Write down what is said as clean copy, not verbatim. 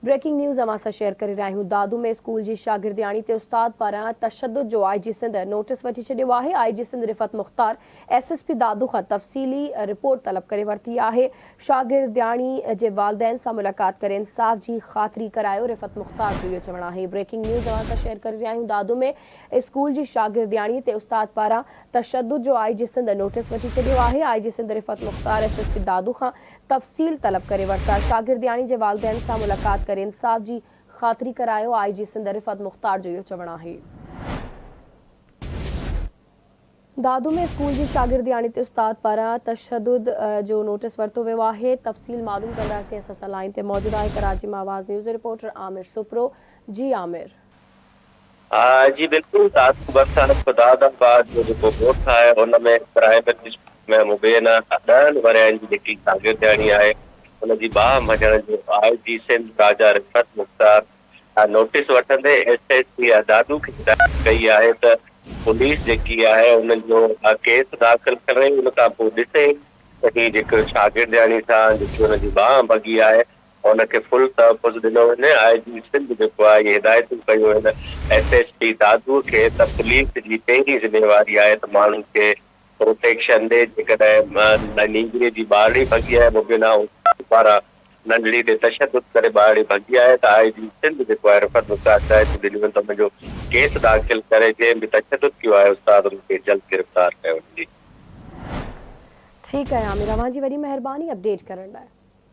Breaking news अवां सां share करे रहिया आहियूं। दादू में स्कूल जी शागिर्दियाणी ते उस्ताद पारां तशद्दुद जो आई जी सिंध नोटिस वठी छॾियो आहे। आई जी सिंध रिफ़त मुख़्तार SSP दादू खां तफ़सीली रिपोर्ट तलब करे वरिती आहे। शागिर्दियाणी जे वालिदैन सां मुलाक़ात करे इंसाफ़ जी ख़ातिरी करायो। रिफ़त मुख़्तार जो इहो चवणु आहे। ब्रेकिंग न्यूज़ अवां सां शेयर करे रहिया आहियूं। दादू में स्कूल जी शागिर्दियाणी ते उस्ताद पारां तशद्दुद जो आई जी सिंध नोटिस वठी छॾियो आहे। आई जी सिंध रिफ़त मुख़्तार SSP दादू खां तफ़सील तलब करे वरिता। शागिर्दियाणी जे वालिदैन सां मुलाक़ात करे इंसाफ़ जी ख़ातिरी करायो। आई जी सिंध रिफ़त मुख़्तार जो इहो चवणु आहे। दादू में स्कूल जी शागिर्दियाणी ते उस्ताद पारां तशद्दुद जो नोटिस वरितो वियो आहे। तफ़सील मालूम कंदासीं। असां सां लाइन ते मौजूद आहे कराची मां आवाज़ न्यूज़ रिपोर्टर आमिर सुप्रो। जी आमिर। जी बिल्कुल। दादू भरिसां खुदाबाद जो जेको ॻोठु आहे उनमें प्राइवेट स्कूल में मुबैना 10 वरियनि जी जेकी शागिर्दियाणी आहे उनजी बाहि मञण जो IG सिंध राजा रिफ़त मुख़्तार नोटिस वठंदे SSP दादू खे हिदायत कई आहे त पुलिस जेकी आहे उन्हनि जो केस दाख़िल करे उन खां पोइ ॾिसे त ही जेको शागिर्दियाणी सां जेकी हुनजी बाहि भॻी आहे उनखे फुल तहफ़ुज़ ॾिनो वञे। IG सिंध जेको आहे इहे हिदायतूं कयूं आहिनि SSP दादू खे त पुलिस जी पहिरीं ज़िम्मेवारी आहे त माण्हुनि खे प्रोटेक्शन ॾे। जेकॾहिं नींगरे जी ॿारड़ी भॻी आहे मुबैना पारां नंढड़ी ते तशद्दुद करे ॿारड़ी भॻी आहे त IG सिंध जेको आहे रिफ़त मुख़्तार हिदायतूं ॾिनियूं आहिनि त हुनजो केस दाख़िल करे जंहिं बि तशद्दुद कयो आहे उस्ताद उनखे जल्द गिरफ़्तार कयो वञे। ठीकु आहे आमिर, अवां जी वॾी महिरबानी अपडेट करण लाइ।